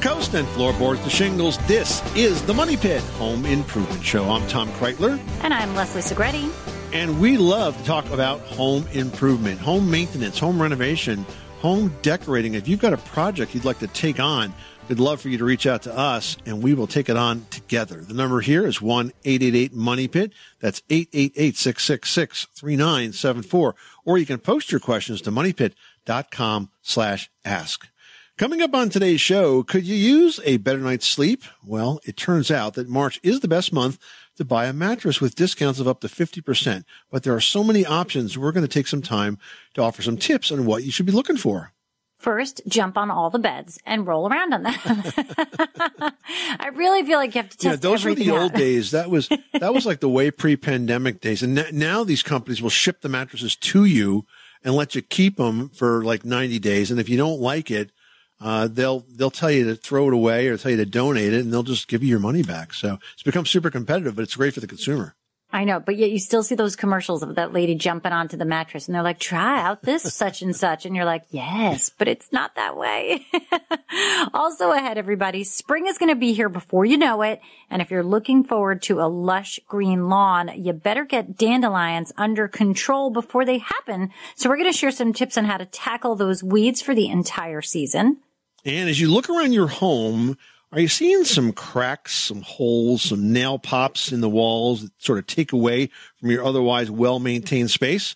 coast and floorboards to shingles, this is the Money Pit Home Improvement Show. I'm Tom Kreitler. And I'm Leslie Segretti. And we love to talk about home improvement, home maintenance, home renovation, home decorating. If you've got a project you'd like to take on, we'd love for you to reach out to us, and we will take it on together. The number here is 1-888-MONEY-PIT. That's 888-666-3974. Or you can post your questions to moneypit.com/ask. Coming up on today's show, could you use a better night's sleep? Well, it turns out that March is the best month to buy a mattress with discounts of up to 50%. But there are so many options, we're going to take some time to offer some tips on what you should be looking for. First, jump on all the beds and roll around on them. I really feel like you have to test those were the old out. days. That was like the way pre-pandemic days. And now these companies will ship the mattresses to you and let you keep them for like 90 days. And if you don't like it, they'll tell you to throw it away or tell you to donate it, and they'll just give you your money back. So it's become super competitive, but it's great for the consumer. I know, but yet you still see those commercials of that lady jumping onto the mattress, and they're like, try out this such and such. And you're like, yes, but it's not that way. Also ahead, everybody, spring is going to be here before you know it. And if you're looking forward to a lush green lawn, you better get dandelions under control before they happen. So we're going to share some tips on how to tackle those weeds for the entire season. And as you look around your home, are you seeing some cracks, some holes, some nail pops in the walls that sort of take away from your otherwise well-maintained space?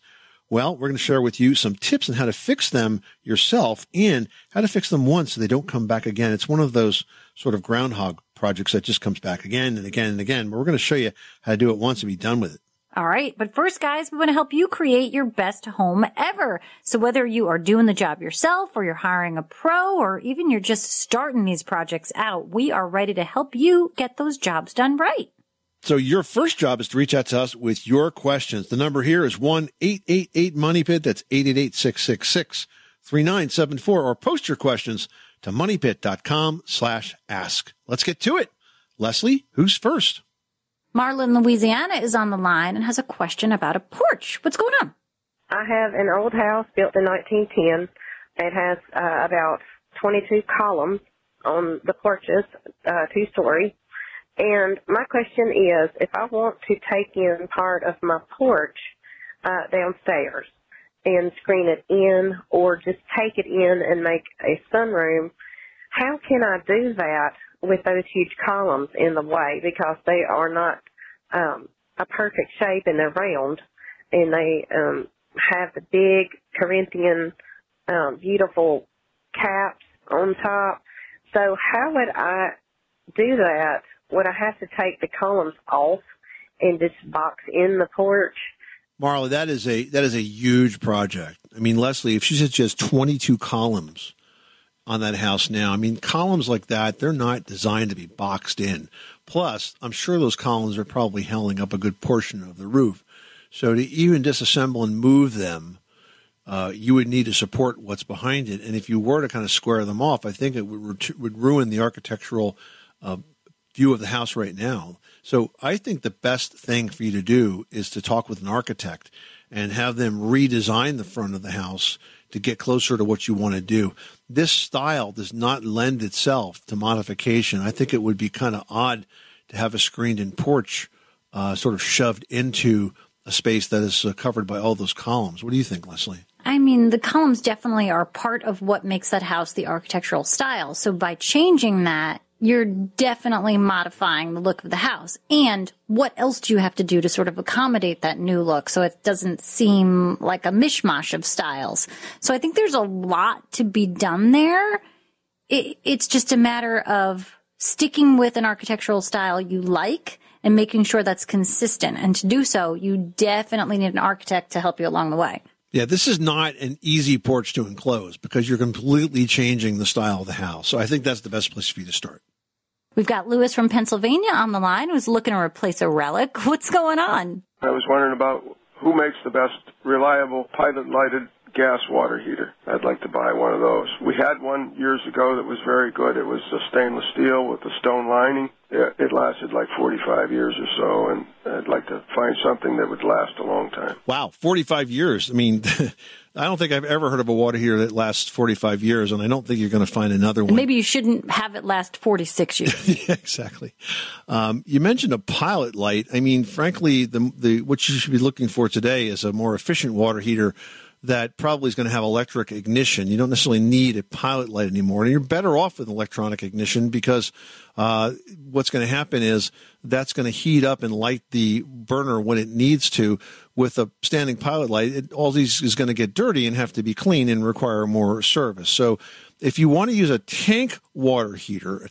Well, we're going to share with you some tips on how to fix them yourself and how to fix them once so they don't come back again. It's one of those sort of groundhog projects that just comes back again and again and again. But we're going to show you how to do it once and be done with it. All right. But first, guys, we want to help you create your best home ever. So whether you are doing the job yourself or you're hiring a pro or even you're just starting these projects out, we are ready to help you get those jobs done right. So your first job is to reach out to us with your questions. The number here is 1-888-MONEY-PIT. That's 888-666-3974. Or post your questions to moneypit.com/ask. Let's get to it. Leslie, who's first? Marla in Louisiana is on the line and has a question about a porch. What's going on? I have an old house built in 1910. It has about 22 columns on the porches, 2-story. And my question is, if I want to take in part of my porch downstairs and screen it in or just take it in and make a sunroom, how can I do that with those huge columns in the way, because they are not a perfect shape and they're round, and they have the big Corinthian beautiful caps on top. So how would I do that? Would I have to take the columns off and just box in the porch? Marla, that is a huge project. I mean, Leslie, if she says she has 22 columns on that house now. I mean, columns like that, they're not designed to be boxed in. Plus, I'm sure those columns are probably holding up a good portion of the roof. So to even disassemble and move them, you would need to support what's behind it. And if you were to kind of square them off, I think it would ruin the architectural view of the house right now. So I think the best thing for you to do is to talk with an architect and have them redesign the front of the house to get closer to what you want to do. This style does not lend itself to modification. I think it would be kind of odd to have a screened-in porch sort of shoved into a space that is covered by all those columns. What do you think, Leslie? I mean, the columns definitely are part of what makes that house the architectural style. So by changing that, you're definitely modifying the look of the house. And what else do you have to do to sort of accommodate that new look so it doesn't seem like a mishmash of styles? So I think there's a lot to be done there. It's just a matter of sticking with an architectural style you like and making sure that's consistent. And to do so, you definitely need an architect to help you along the way. Yeah, this is not an easy porch to enclose because you're completely changing the style of the house. So I think that's the best place for you to start. We've got Lewis from Pennsylvania on the line who's looking to replace a relic. What's going on? I was wondering about who makes the best reliable pilot-lighted gas water heater. I'd like to buy one of those. We had one years ago that was very good. It was a stainless steel with a stone lining. It lasted like 45 years or so, and I'd like to find something that would last a long time. Wow, 45 years. I mean, I don't think I've ever heard of a water heater that lasts 45 years, and I don't think you're going to find another one. Maybe you shouldn't have it last 46 years. Yeah, exactly. You mentioned a pilot light. I mean, frankly, the what you should be looking for today is a more efficient water heater that probably is going to have electric ignition. You don't necessarily need a pilot light anymore. And you're better off with electronic ignition because what's going to happen is that's going to heat up and light the burner when it needs to. With a standing pilot light, all these is going to get dirty and have to be cleaned and require more service. So if you want to use a tank water heater,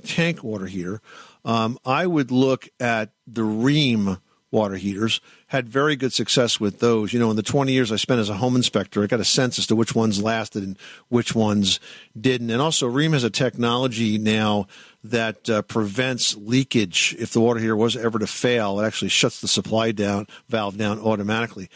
I would look at the Rheem water heaters. Had very good success with those. You know, in the 20 years I spent as a home inspector, I got a sense as to which ones lasted and which ones didn't. And also, Rheem has a technology now that prevents leakage. If the water heater was ever to fail, it actually shuts the supply valve down automatically.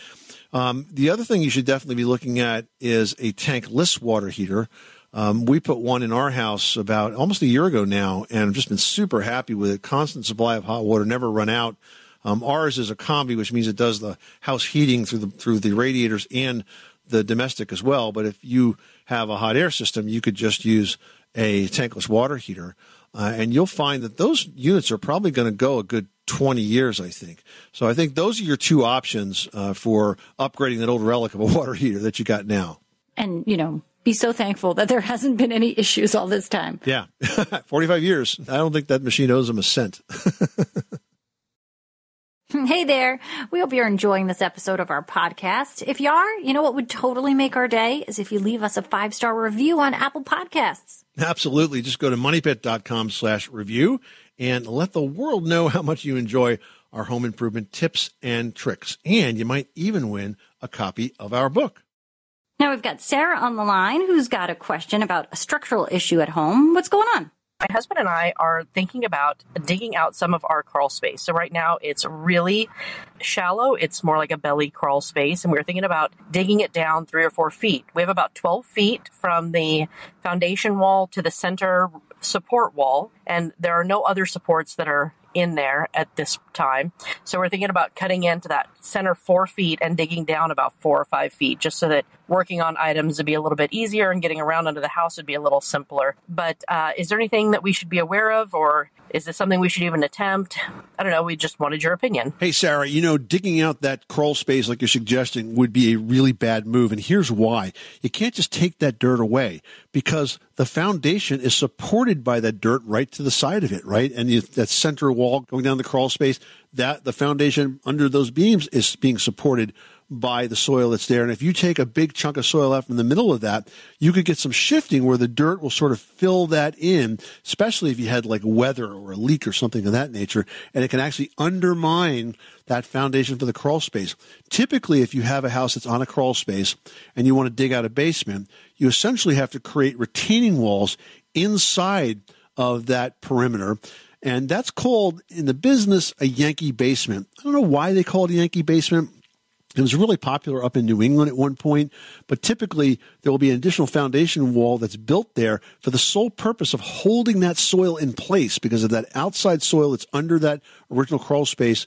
The other thing you should definitely be looking at is a tankless water heater. We put one in our house about almost a year ago now, and I've just been super happy with it. Constant supply of hot water, never run out. Ours is a combi, which means it does the house heating through the radiators and the domestic as well. But if you have a hot air system, you could just use a tankless water heater. And you'll find that those units are probably going to go a good 20 years, I think. So I think those are your two options for upgrading that old relic of a water heater that you got now. And, you know, be so thankful that there hasn't been any issues all this time. Yeah. 45 years. I don't think that machine owes them a cent. Hey there. We hope you're enjoying this episode of our podcast. If you are, you know what would totally make our day is if you leave us a 5-star review on Apple Podcasts. Absolutely. Just go to moneypit.com/review and let the world know how much you enjoy our home improvement tips and tricks. And you might even win a copy of our book. Now we've got Sarah on the line who's got a question about a structural issue at home. What's going on? My husband and I are thinking about digging out some of our crawl space. So right now it's really shallow. It's more like a belly crawl space. And we're thinking about digging it down 3 or 4 feet. We have about 12 feet from the foundation wall to the center support wall. And there are no other supports that are in there at this time. So we're thinking about cutting into that center 4 feet and digging down about 4 or 5 feet, just so that working on items would be a little bit easier and getting around under the house would be a little simpler. But is there anything that we should be aware of, or is this something we should even attempt? I don't know. We just wanted your opinion. Hey, Sarah, you know, digging out that crawl space like you're suggesting would be a really bad move. And here's why. You can't just take that dirt away because the foundation is supported by that dirt right to the side of it, right? And that center wall going down the crawl space, that the foundation under those beams is being supported by the soil that's there. And if you take a big chunk of soil out from the middle of that, you could get some shifting where the dirt will sort of fill that in, especially if you had like weather or a leak or something of that nature, and it can actually undermine that foundation for the crawl space. Typically, if you have a house that's on a crawl space and you want to dig out a basement, you essentially have to create retaining walls inside of that perimeter. And that's called, in the business, a Yankee basement. I don't know why they call it a Yankee basement. It was really popular up in New England at one point, but typically there will be an additional foundation wall that's built there for the sole purpose of holding that soil in place, because if that outside soil that's under that original crawl space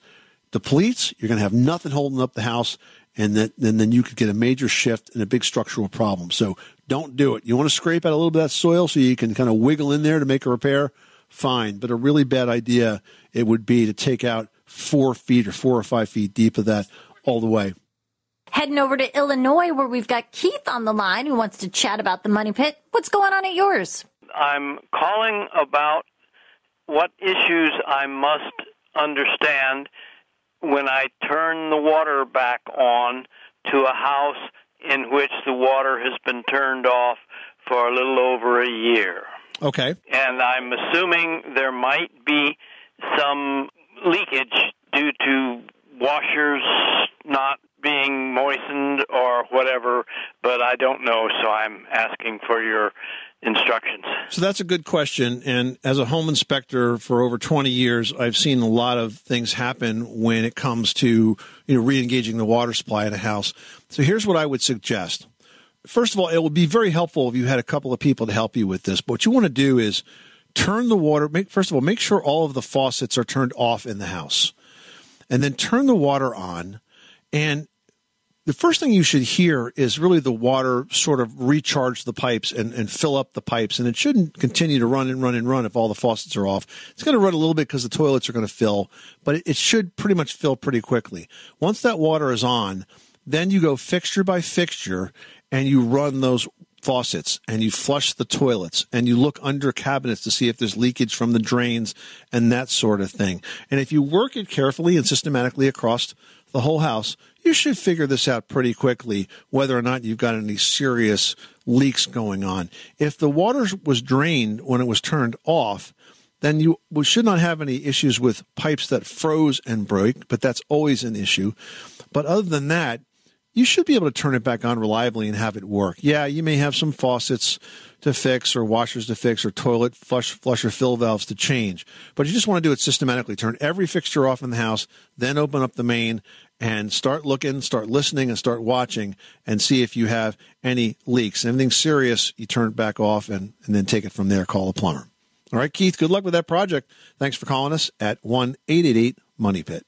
depletes, you're going to have nothing holding up the house, and then you could get a major shift and a big structural problem. So don't do it. You want to scrape out a little bit of that soil so you can kind of wiggle in there to make a repair? Fine, but a really bad idea it would be to take out 4 feet or 4 or 5 feet deep of that all the way. Heading over to Illinois, where we've got Keith on the line who wants to chat about the money pit. What's going on at yours? I'm calling about what issues I must understand when I turn the water back on to a house in which the water has been turned off for a little over a year. Okay. And I'm assuming there might be some leakage due to washers not being moistened or whatever, but I don't know, so I'm asking for your instructions. So that's a good question. And as a home inspector for over 20 years, I've seen a lot of things happen when it comes to, re-engaging the water supply in a house. So here's what I would suggest. first of all, it would be very helpful if you had a couple of people to help you with this. But what you want to do is turn the water. First of all, make sure all of the faucets are turned off in the house, and then turn the water on. And the first thing you should hear is really the water sort of recharge the pipes and fill up the pipes. And it shouldn't continue to run and run and run if all the faucets are off. It's going to run a little bit because the toilets are going to fill, but it should pretty much fill pretty quickly. Once that water is on, then you go fixture by fixture and you run those faucets and you flush the toilets and you look under cabinets to see if there's leakage from the drains and that sort of thing. And if you work it carefully and systematically across the whole house, you should figure this out pretty quickly, whether or not you've got any serious leaks going on. If the water was drained when it was turned off, then you should not have any issues with pipes that froze and broke, but that's always an issue. But other than that, you should be able to turn it back on reliably and have it work. Yeah, you may have some faucets to fix or washers to fix or toilet flusher fill valves to change, but you just want to do it systematically. Turn every fixture off in the house, then open up the main and start looking, start listening, and start watching and see if you have any leaks. Anything serious, you turn it back off and then take it from there. Call a plumber. All right, Keith, good luck with that project. Thanks for calling us at 1-888-MONEY-PIT.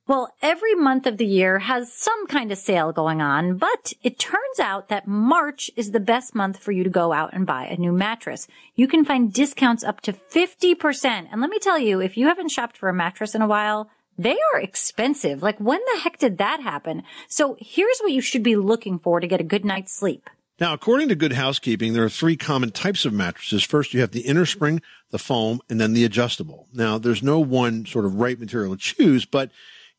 Well, every month of the year has some kind of sale going on, but it turns out that March is the best month for you to go out and buy a new mattress. You can find discounts up to 50%. And let me tell you, if you haven't shopped for a mattress in a while, they are expensive. Like, when the heck did that happen? So here's what you should be looking for to get a good night's sleep. Now, according to Good Housekeeping, there are 3 common types of mattresses. First, you have the inner spring, the foam, and then the adjustable. Now, there's no one sort of right material to choose, but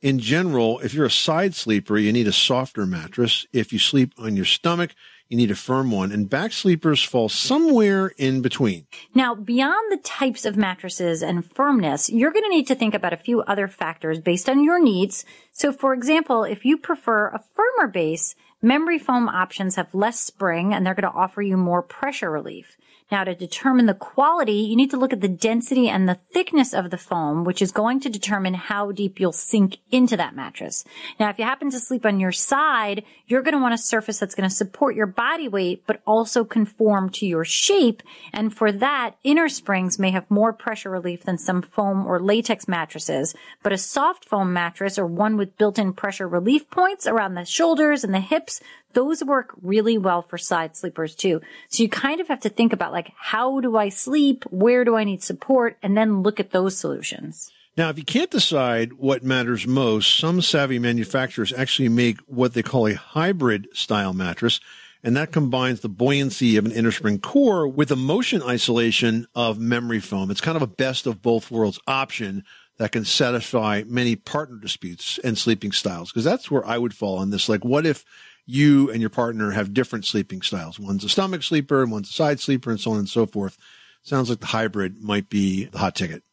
in general, if you're a side sleeper, you need a softer mattress. If you sleep on your stomach, you need a firm one. And back sleepers fall somewhere in between. Now, beyond the types of mattresses and firmness, you're going to need to think about a few other factors based on your needs. So, for example, if you prefer a firmer base, memory foam options have less spring and they're going to offer you more pressure relief. Now, to determine the quality, you need to look at the density and the thickness of the foam, which is going to determine how deep you'll sink into that mattress. Now, if you happen to sleep on your side, you're going to want a surface that's going to support your body weight, but also conform to your shape. And for that, inner springs may have more pressure relief than some foam or latex mattresses. But a soft foam mattress or one with built-in pressure relief points around the shoulders and the hips, those work really well for side sleepers too. So you kind of have to think about, like, how do I sleep? Where do I need support? And then look at those solutions. Now, if you can't decide what matters most, some savvy manufacturers actually make what they call a hybrid style mattress. And that combines the buoyancy of an inner spring core with the motion isolation of memory foam. It's kind of a best of both worlds option that can satisfy many partner disputes and sleeping styles. Because that's where I would fall on this. Like, what if you and your partner have different sleeping styles? One's a stomach sleeper and one's a side sleeper and so on and so forth. Sounds like the hybrid might be the hot ticket.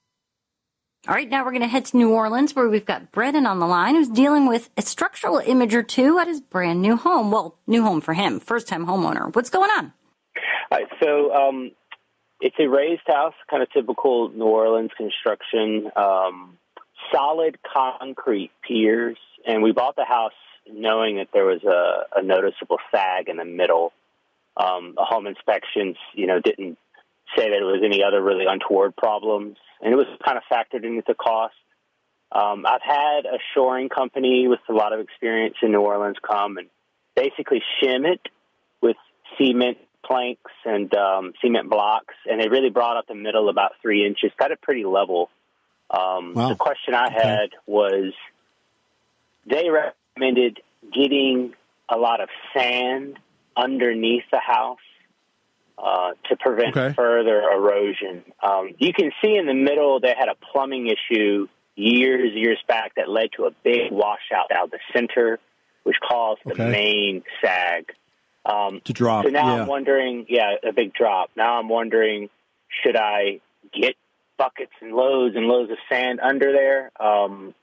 All right, now we're going to head to New Orleans, where we've got Brennan on the line, who's dealing with a structural image or two at his brand new home. Well, new home for him, first-time homeowner. What's going on? All right, so it's a raised house, kind of typical New Orleans construction, solid concrete piers, and we bought the house knowing that there was a noticeable sag in the middle. The home inspections, didn't say that it was any other really untoward problems, and it was kind of factored into the cost. I've had a shoring company with a lot of experience in New Orleans come and basically shim it with cement planks and cement blocks, and they really brought up the middle about 3 inches, got it pretty level. Wow. The question I had was, they recommended getting a lot of sand underneath the house to prevent further erosion. You can see in the middle they had a plumbing issue years back that led to a big washout out the center, which caused the main sag to drop. So now I'm wondering, a big drop. Now I'm wondering, should I get buckets and loads of sand under there?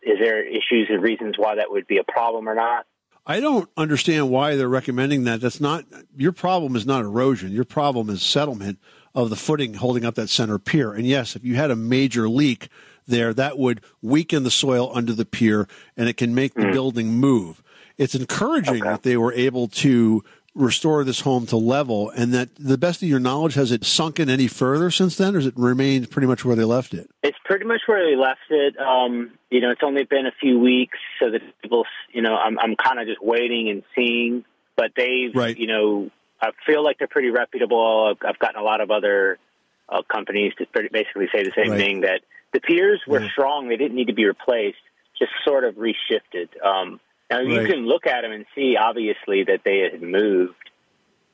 Is there issues and reasons why that would be a problem or not? I don't understand why they're recommending that. That's not, your problem is not erosion. Your problem is settlement of the footing holding up that center pier. And yes, if you had a major leak there, that would weaken the soil under the pier and it can make the building move. It's encouraging that they were able to restore this home to level, and that, the best of your knowledge, has it sunken any further since then, or has it remained pretty much where they left it? It's pretty much where they left it. It's only been a few weeks, so that people, I'm kind of just waiting and seeing. But they've, right. I feel like they're pretty reputable. I've gotten a lot of other companies to basically say the same right. thing, that the piers were strong. They didn't need to be replaced, just sort of reshifted. Now, you can look at them and see, obviously, that they had moved.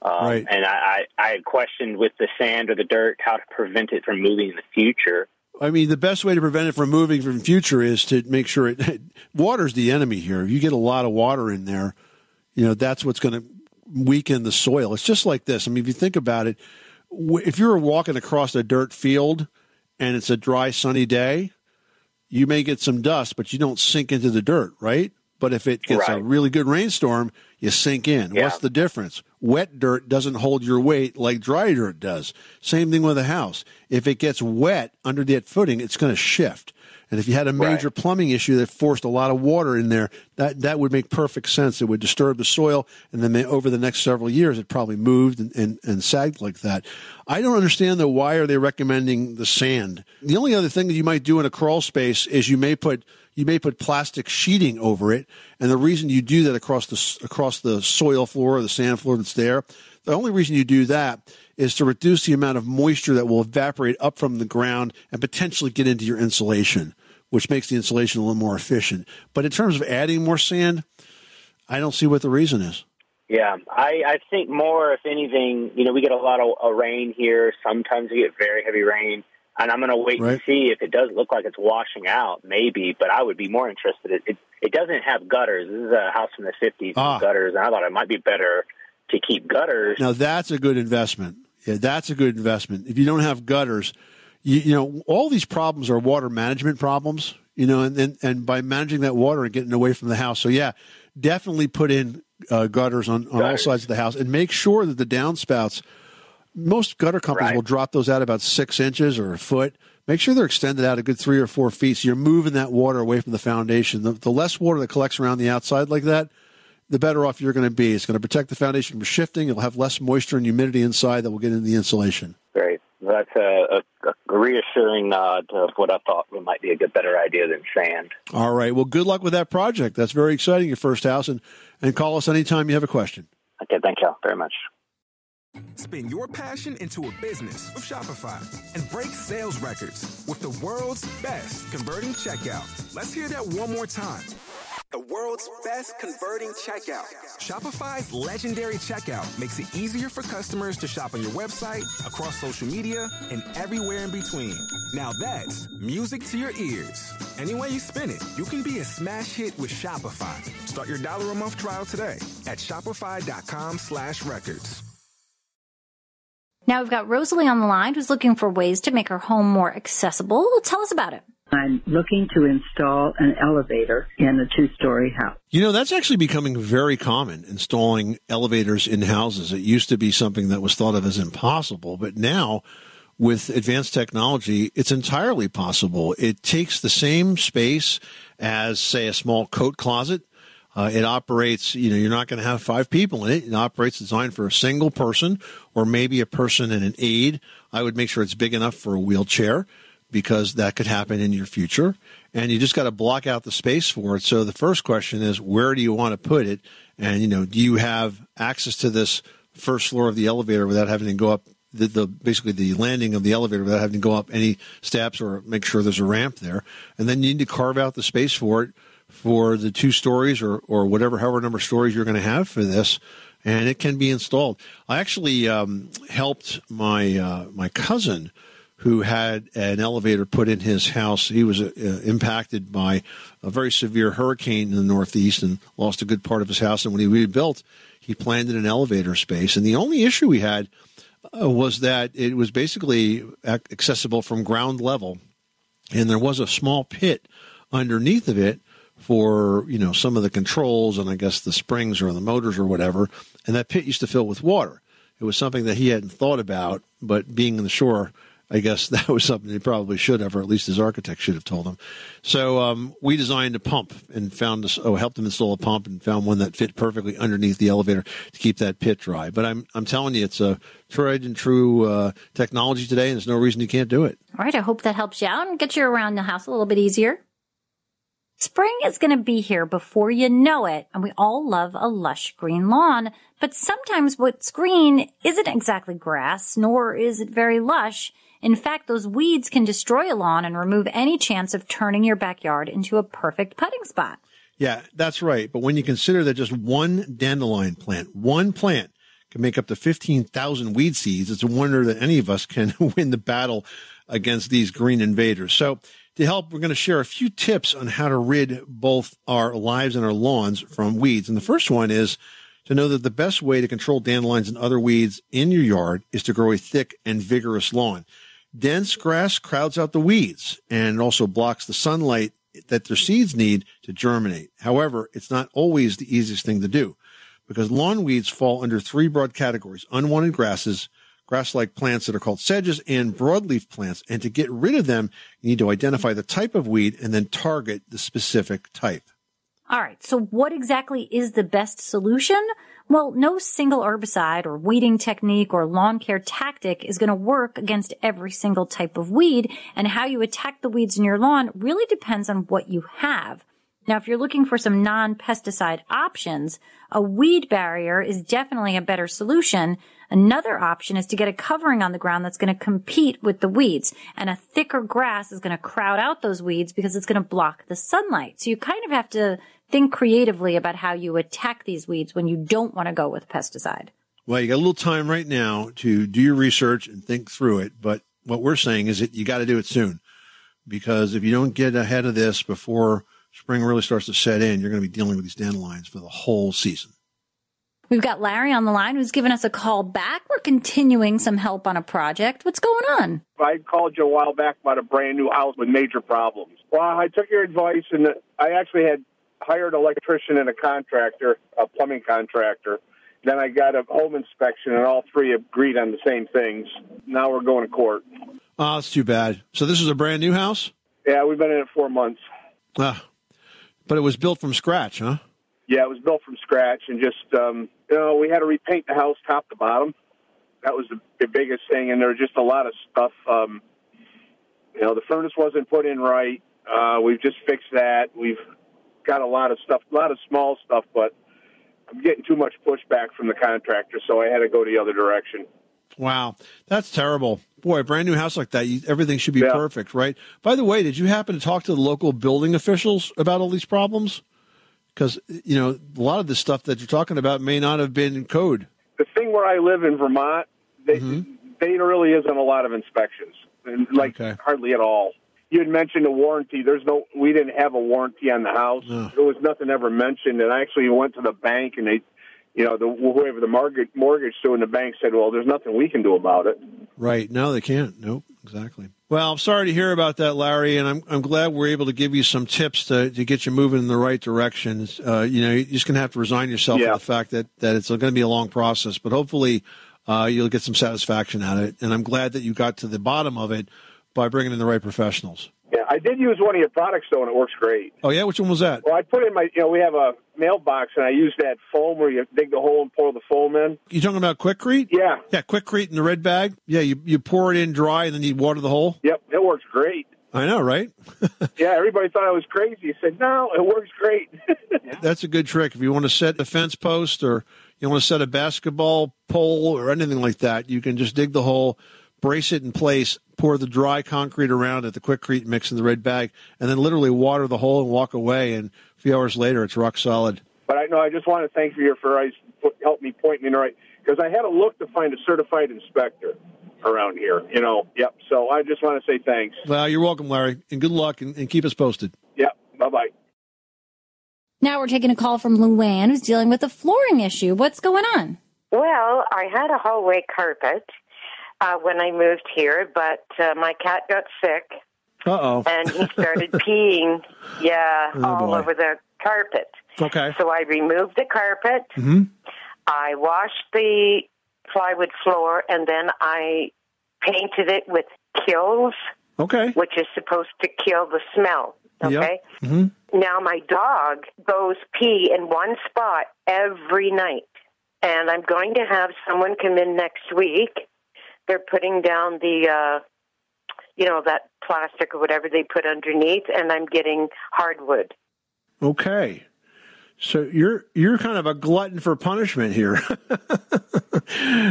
Right. And I had questioned with the sand or the dirt how to prevent it from moving in the future. I mean, the best way to prevent it from moving from the future is to make sure water's the enemy here. If you get a lot of water in there, that's what's going to weaken the soil. It's just like this. I mean, if you think about it, if you're walking across a dirt field and it's a dry, sunny day, you may get some dust, but you don't sink into the dirt, right? But if it gets a really good rainstorm, you sink in. Yeah. What's the difference? Wet dirt doesn't hold your weight like dry dirt does. Same thing with a house. If it gets wet under that footing, it's going to shift. And if you had a major plumbing issue that forced a lot of water in there, that would make perfect sense. It would disturb the soil, and then over the next several years, it probably moved and sagged like that. I don't understand, though, why are they recommending the sand? The only other thing that you might do in a crawl space is you may put plastic sheeting over it, and the reason you do that across the soil floor or the sand floor that's there, the only reason you do that is to reduce the amount of moisture that will evaporate up from the ground and potentially get into your insulation, which makes the insulation a little more efficient. But in terms of adding more sand, I don't see what the reason is. Yeah, I think more, if anything, we get a lot of rain here. Sometimes we get very heavy rain. And I'm going to wait and see if it does look like it's washing out, maybe. But I would be more interested. It doesn't have gutters. This is a house from the 50s with gutters, and I thought it might be better to keep gutters. Now, that's a good investment. Yeah, that's a good investment. If you don't have gutters, all these problems are water management problems, and by managing that water and getting away from the house. So, yeah, definitely put in gutters on all sides of the house, and make sure that the downspouts, most gutter companies will drop those out about 6 inches or a foot. Make sure they're extended out a good 3 or 4 feet, so you're moving that water away from the foundation. The less water that collects around the outside like that, the better off you're going to be. It's going to protect the foundation from shifting. You'll have less moisture and humidity inside that will get into the insulation. Great. That's a reassuring nod of what I thought might be a better idea than sand. All right. Well, good luck with that project. That's very exciting, your first house. And call us anytime you have a question. Okay. Thank you very much. Spin your passion into a business with Shopify and break sales records with the world's best converting checkout. Let's hear that one more time. The world's best converting checkout. Shopify's legendary checkout makes it easier for customers to shop on your website, across social media, and everywhere in between. Now that's music to your ears. Any way you spin it, you can be a smash hit with Shopify. Start your $1 a month trial today at shopify.com/records. Now we've got Rosalie on the line, who's looking for ways to make her home more accessible. Tell us about it. I'm looking to install an elevator in a 2-story house. That's actually becoming very common, installing elevators in houses. It used to be something that was thought of as impossible, but now with advanced technology, it's entirely possible. It takes the same space as, say, a small coat closet. It operates, you're not going to have 5 people in it. It operates designed for a single person or maybe a person and an aide. I would make sure it's big enough for a wheelchair, because that could happen in your future. And you just got to block out the space for it. So the first question is, where do you want to put it? And, do you have access to this first floor of the elevator without having to go up basically the landing of the elevator without having to go up any steps, or make sure there's a ramp there? And then you need to carve out the space for it for the 2 stories or however number of stories you're going to have for this. And it can be installed. I actually helped my cousin who had an elevator put in his house. He was impacted by a very severe hurricane in the Northeast and lost a good part of his house. And when he rebuilt, he planned in an elevator space. And the only issue we had was that it was basically accessible from ground level. And there was a small pit underneath of it for, some of the controls and I guess the springs or the motors or whatever. And that pit used to fill with water. It was something that he hadn't thought about, but being in the shore, I guess that was something they probably should have, or at least his architect should have told him. So we designed a pump and helped him install a pump and found one that fit perfectly underneath the elevator to keep that pit dry. But I'm telling you, it's a tried and true technology today, and there's no reason you can't do it. All right, I hope that helps you out and gets you around the house a little bit easier. Spring is going to be here before you know it, and we all love a lush green lawn. But sometimes what's green isn't exactly grass, nor is it very lush. In fact, those weeds can destroy a lawn and remove any chance of turning your backyard into a perfect putting spot. Yeah, that's right. But when you consider that just one dandelion plant, one plant, can make up to 15,000 weed seeds, it's a wonder that any of us can win the battle against these green invaders. So to help, we're going to share a few tips on how to rid both our lives and our lawns from weeds. And the first one is to know that the best way to control dandelions and other weeds in your yard is to grow a thick and vigorous lawn. Dense grass crowds out the weeds and also blocks the sunlight that their seeds need to germinate. However, it's not always the easiest thing to do because lawn weeds fall under three broad categories: unwanted grasses, grass-like plants that are called sedges, and broadleaf plants. And to get rid of them, you need to identify the type of weed and then target the specific type. All right, so what exactly is the best solution? Well, no single herbicide or weeding technique or lawn care tactic is going to work against every single type of weed, and how you attack the weeds in your lawn really depends on what you have. Now, if you're looking for some non-pesticide options, a weed barrier is definitely a better solution. Another option is to get a covering on the ground that's going to compete with the weeds, and a thicker grass is going to crowd out those weeds because it's going to block the sunlight. So you kind of have to think creatively about how you attack these weeds when you don't want to go with pesticide. Well, you got a little time right now to do your research and think through it. But what we're saying is that you got to do it soon, because if you don't get ahead of this before spring really starts to set in, you're going to be dealing with these dandelions for the whole season. We've got Larry on the line who's given us a call back. We're continuing some help on a project. What's going on? I called you a while back about a brand new house with major problems. Well, I took your advice, and I actually had hired an electrician and a contractor, a plumbing contractor. Then I got a home inspection, and all three agreed on the same things. Now we're going to court. Oh, that's too bad. So this is a brand new house? Yeah, we've been in it 4 months. But it was built from scratch, huh? Yeah, it was built from scratch, and just, we had to repaint the house top to bottom. That was the biggest thing, and there was just a lot of stuff. The furnace wasn't put in right. We've just fixed that. We've got a lot of stuff, a lot of small stuff, but I'm getting too much pushback from the contractor, so I had to go the other direction. Wow, that's terrible. Boy, a brand new house like that, everything should be perfect, right? By the way, did you happen to talk to the local building officials about all these problems? Because, a lot of the stuff that you're talking about may not have been in code. The thing where I live in Vermont, there really isn't a lot of inspections, hardly at all. You had mentioned a warranty. We didn't have a warranty on the house. There was nothing ever mentioned. And I actually went to the bank, and they, whoever the mortgage to in the bank said, well, there's nothing we can do about it. Right. No, they can't. Nope. Exactly. Well, I'm sorry to hear about that, Larry, and I'm glad we're able to give you some tips to get you moving in the right direction. You're just going to have to resign yourself to the fact that it's going to be a long process, but hopefully you'll get some satisfaction out of it. And I'm glad that you got to the bottom of it by bringing in the right professionals. Yeah, I did use one of your products, though, and it works great. Oh, yeah? Which one was that? Well, I put in we have a mailbox, and I use that foam where you dig the hole and pour the foam in. You talking about Quikrete? Yeah. Yeah, Quikrete in the red bag. Yeah, you pour it in dry, and then you water the hole? Yep, it works great. I know, right? Yeah, everybody thought I was crazy. I said, no, it works great. That's a good trick. If you want to set a fence post or you want to set a basketball pole or anything like that, you can just dig the hole, brace it in place, pour the dry concrete around it, the Quikrete mix in the red bag, and then literally water the hole and walk away. And a few hours later, it's rock solid. But I just want to thank you for help me point me in the right, because I had to look to find a certified inspector around here. Yep. So I just want to say thanks. Well, you're welcome, Larry, and good luck, and keep us posted. Yep. Bye-bye. Now we're taking a call from Luann, who's dealing with a flooring issue. What's going on? Well, I had a hallway carpet when I moved here, but my cat got sick. Uh-oh. And he started peeing, all over the carpet. Okay. So I removed the carpet. Mm-hmm. I washed the plywood floor, and then I painted it with kills, Okay. which is supposed to kill the smell. Okay? Yep. Mm-hmm. Now my dog goes pee in one spot every night, and I'm going to have someone come in next week. They're putting down the, that plastic or whatever they put underneath, and I'm getting hardwood. Okay. So you're kind of a glutton for punishment here.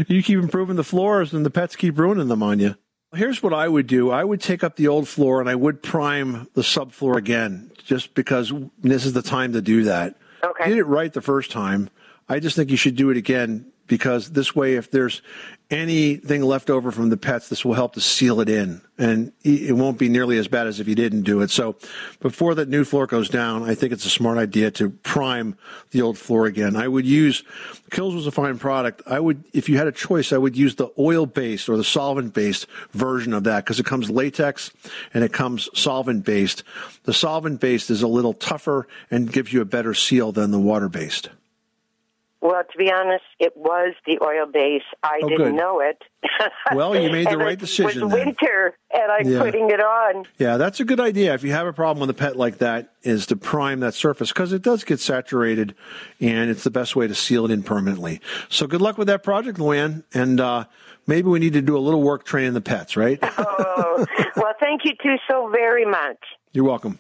You keep improving the floors, and the pets keep ruining them on you. Here's what I would do. I would take up the old floor, and I would prime the subfloor again, just because this is the time to do that. Okay. You did it right the first time. I just think you should do it again, because this way, if there's anything left over from the pets, this will help to seal it in, and it won't be nearly as bad as if you didn't do it. So before that new floor goes down, I think it's a smart idea to prime the old floor again. I would use, Kills was a fine product. If you had a choice, I would use the oil-based or the solvent-based version of that, because it comes latex and it comes solvent-based. The solvent-based is a little tougher and gives you a better seal than the water-based. Well, to be honest, it was the oil base. I didn't know it. Well, you made the right decision. It was winter, and I'm putting it on. Yeah, that's a good idea. If you have a problem with a pet like that, is to prime that surface, because it does get saturated, and it's the best way to seal it in permanently. So good luck with that project, Luann, and maybe we need to do a little work training the pets, right? Oh, well, thank you two so very much. You're welcome.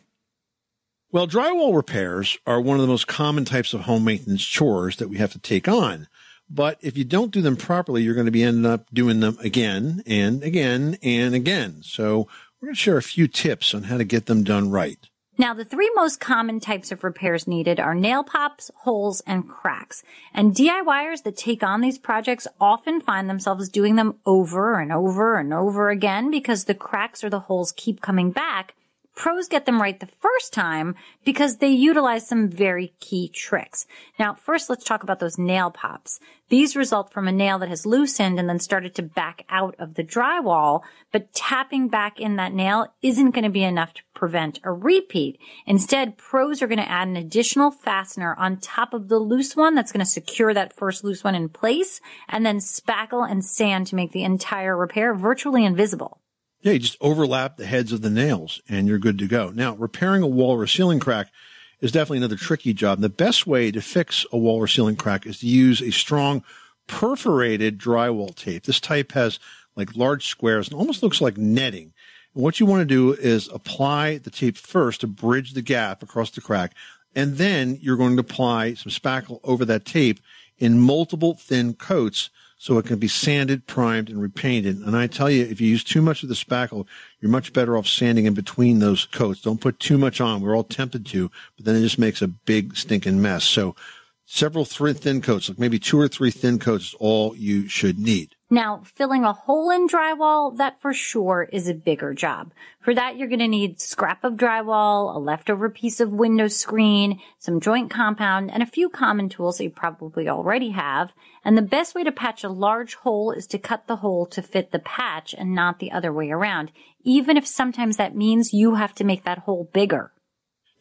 Well, drywall repairs are one of the most common types of home maintenance chores that we have to take on. But if you don't do them properly, you're going to be ending up doing them again and again and again. So we're going to share a few tips on how to get them done right. Now, the three most common types of repairs needed are nail pops, holes, and cracks. And DIYers that take on these projects often find themselves doing them over and over and over again because the cracks or the holes keep coming back. Pros get them right the first time because they utilize some very key tricks. Now, first, let's talk about those nail pops. These result from a nail that has loosened and then started to back out of the drywall, but tapping back in that nail isn't going to be enough to prevent a repeat. Instead, pros are going to add an additional fastener on top of the loose one that's going to secure that first loose one in place, and then spackle and sand to make the entire repair virtually invisible. Yeah, you just overlap the heads of the nails and you're good to go. Now, repairing a wall or ceiling crack is definitely another tricky job. And the best way to fix a wall or ceiling crack is to use a strong perforated drywall tape. This type has like large squares and almost looks like netting. And what you want to do is apply the tape first to bridge the gap across the crack. And then you're going to apply some spackle over that tape in multiple thin coats, so it can be sanded, primed, and repainted. And I tell you, if you use too much of the spackle, you're much better off sanding in between those coats. Don't put too much on. We're all tempted to, but then it just makes a big stinking mess. So several thin coats, like maybe 2 or 3 thin coats is all you should need. Now, filling a hole in drywall, that for sure is a bigger job. For that, you're going to need scrap of drywall, a leftover piece of window screen, some joint compound, and a few common tools that you probably already have. And the best way to patch a large hole is to cut the hole to fit the patch and not the other way around, even if sometimes that means you have to make that hole bigger.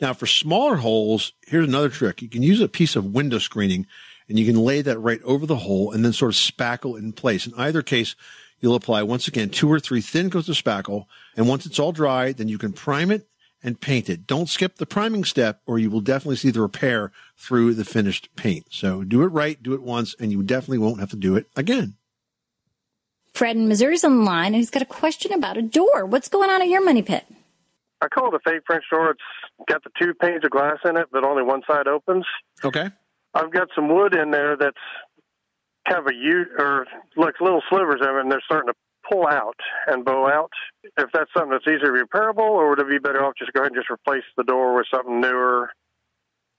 Now, for smaller holes, here's another trick. You can use a piece of window screening, and you can lay that right over the hole and then sort of spackle it in place. In either case, you'll apply, once again, 2 or 3 thin coats of spackle, and once it's all dry, then you can prime it and paint it. Don't skip the priming step, or you will definitely see the repair through the finished paint. So do it right, do it once, and you definitely won't have to do it again. Fred in Missouri's on the line, and he's got a question about a door. What's going on at your money pit? I call it a fake French door. It's got the 2 panes of glass in it, but only one side opens. Okay. I've got some wood in there that's kind of a U, or like little slivers of it, and they're starting to pull out and bow out. If that's something that's easily repairable, or would it be better off just go ahead and just replace the door with something newer,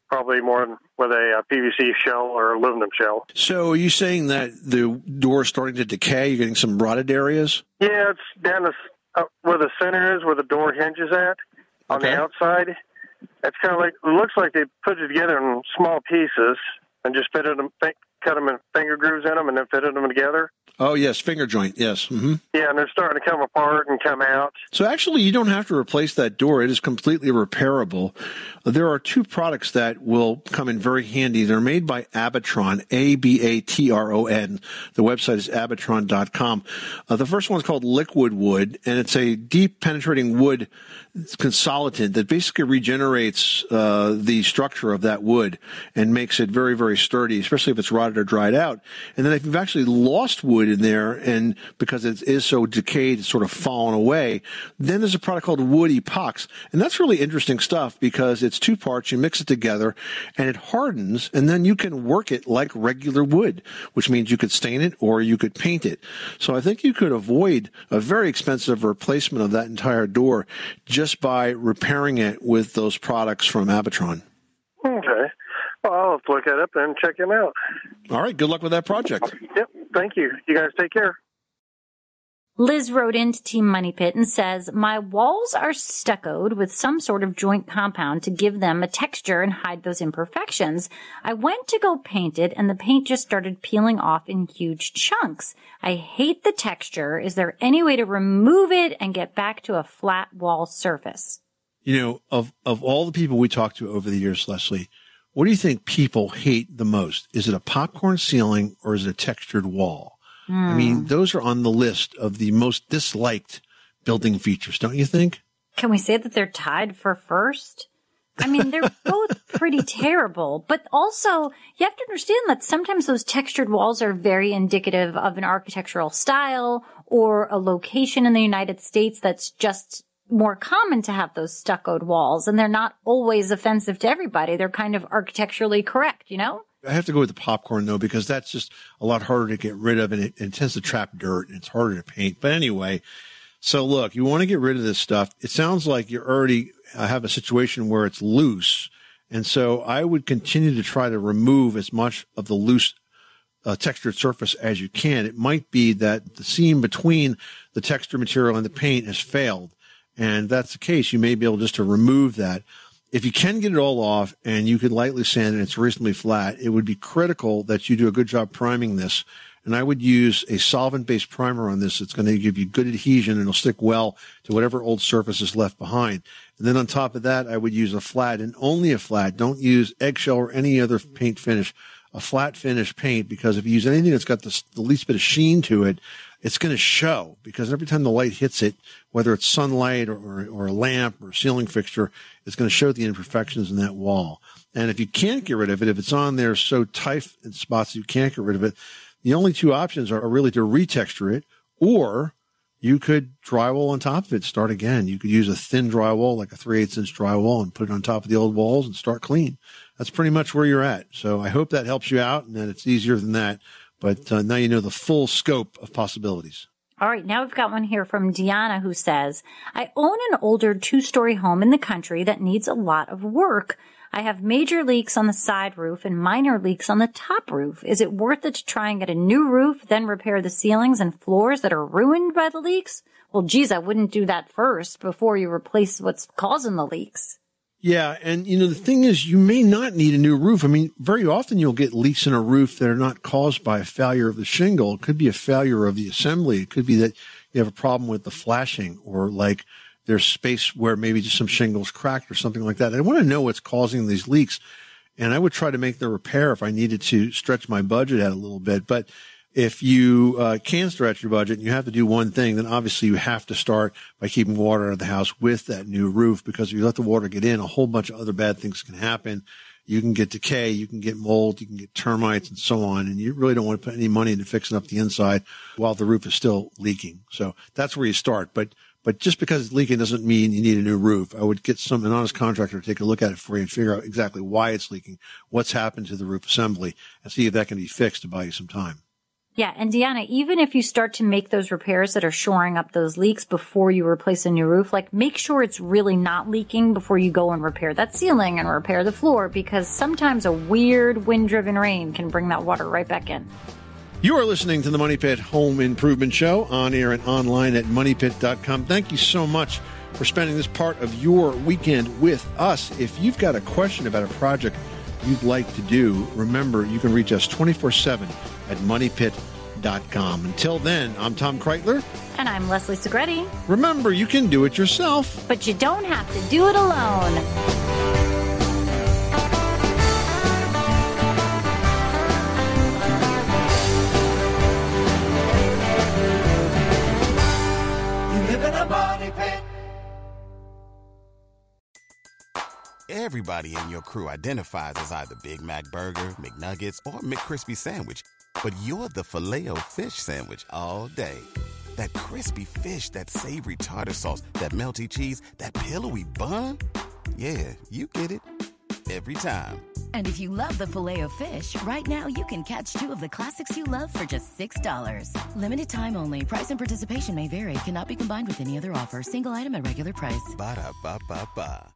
probably more with a PVC shell or aluminum shell? So are you saying that the door is starting to decay? You're getting some rotted areas? Yeah, it's down where the center is, where the door hinges at on the outside. It's kind of like, it looks like they put it together in small pieces and just cut them in finger grooves in them and then fitted them together. Oh, yes, finger joint, yes. Mm-hmm. Yeah, and they're starting to come apart and come out. So actually, you don't have to replace that door. It is completely repairable. There are two products that will come in very handy. They're made by Abatron, Abatron. The website is abatron.com. The first one's called Liquid Wood, and it's a deep penetrating wood consolidant that basically regenerates the structure of that wood and makes it very, very sturdy, especially if it's rotted or dried out. And then if you've actually lost wood in there, and because it is so decayed, it's sort of fallen away, then there's a product called Wood Epox. And that's really interesting stuff because it's two parts, you mix it together, and it hardens, and then you can work it like regular wood, which means you could stain it or you could paint it. So I think you could avoid a very expensive replacement of that entire door just by repairing it with those products from Abatron. Okay. Well, I'll have to look that up and check them out. All right. Good luck with that project. Yep. Thank you. You guys take care. Liz wrote into Team Money Pit and says, my walls are stuccoed with some sort of joint compound to give them a texture and hide those imperfections. I went to go paint it and the paint just started peeling off in huge chunks. I hate the texture. Is there any way to remove it and get back to a flat wall surface? You know, of all the people we talked to over the years, Leslie, what do you think people hate the most? Is it a popcorn ceiling or is it a textured wall? I mean, those are on the list of the most disliked building features, don't you think? Can we say that they're tied for first? I mean, they're both pretty terrible, but also you have to understand that sometimes those textured walls are very indicative of an architectural style or a location in the United States that's just more common to have those stuccoed walls, and they're not always offensive to everybody. They're kind of architecturally correct, you know? I have to go with the popcorn, though, because that's just a lot harder to get rid of, and it tends to trap dirt, and it's harder to paint. But anyway, so look, you want to get rid of this stuff. It sounds like you already have a situation where it's loose, and so I would continue to try to remove as much of the loose textured surface as you can. It might be that the seam between the texture material and the paint has failed, and if that's the case, you may be able just to remove that. If you can get it all off and you can lightly sand and it's reasonably flat, it would be critical that you do a good job priming this. And I would use a solvent-based primer on this. It's going to give you good adhesion and it'll stick well to whatever old surface is left behind. And then on top of that, I would use a flat and only a flat. Don't use eggshell or any other paint finish. A flat finish paint, because if you use anything that's got the least bit of sheen to it, it's going to show, because every time the light hits it, whether it's sunlight or a lamp or a ceiling fixture, it's going to show the imperfections in that wall. And if you can't get rid of it, if it's on there so tight in spots that you can't get rid of it, the only two options are really to retexture it, or you could drywall on top of it, start again. You could use a thin drywall, like a 3/8 inch drywall, and put it on top of the old walls and start clean. That's pretty much where you're at. So I hope that helps you out and that it's easier than that. But now you know the full scope of possibilities. All right, now we've got one here from Deanna who says, I own an older 2-story home in the country that needs a lot of work. I have major leaks on the side roof and minor leaks on the top roof. Is it worth it to try and get a new roof, then repair the ceilings and floors that are ruined by the leaks? Well, geez, I wouldn't do that first before you replace what's causing the leaks. Yeah, and you know, the thing is, you may not need a new roof. I mean, very often you'll get leaks in a roof that are not caused by a failure of the shingle. It could be a failure of the assembly. It could be that you have a problem with the flashing, or like there's space where maybe just some shingles cracked or something like that. I want to know what's causing these leaks, and I would try to make the repair if I needed to stretch my budget out a little bit. But if you can stretch your budget and you have to do one thing, then obviously you have to start by keeping water out of the house with that new roof, because if you let the water get in, a whole bunch of other bad things can happen. You can get decay, you can get mold, you can get termites and so on, and you really don't want to put any money into fixing up the inside while the roof is still leaking. So that's where you start. But just because it's leaking doesn't mean you need a new roof. I would get an honest contractor to take a look at it for you and figure out exactly why it's leaking, what's happened to the roof assembly, and see if that can be fixed to buy you some time. Yeah, and Deanna, even if you start to make those repairs that are shoring up those leaks before you replace a new roof, like make sure it's really not leaking before you go and repair that ceiling and repair the floor, because sometimes a weird wind-driven rain can bring that water right back in. You are listening to the Money Pit Home Improvement Show, on air and online at moneypit.com. Thank you so much for spending this part of your weekend with us. If you've got a question about a project you'd like to do, remember, you can reach us 24/7 at moneypit.com. Until then, I'm Tom Kreitler. And I'm Leslie Segretti. Remember, you can do it yourself. But you don't have to do it alone. You live in a money pit. Everybody in your crew identifies as either Big Mac Burger, McNuggets, or McCrispy Sandwich. But you're the Filet-O-Fish Sandwich all day. That crispy fish, that savory tartar sauce, that melty cheese, that pillowy bun. Yeah, you get it. Every time. And if you love the Filet-O-Fish, right now you can catch 2 of the classics you love for just $6. Limited time only. Price and participation may vary. Cannot be combined with any other offer. Single item at regular price. Ba-da-ba-ba-ba.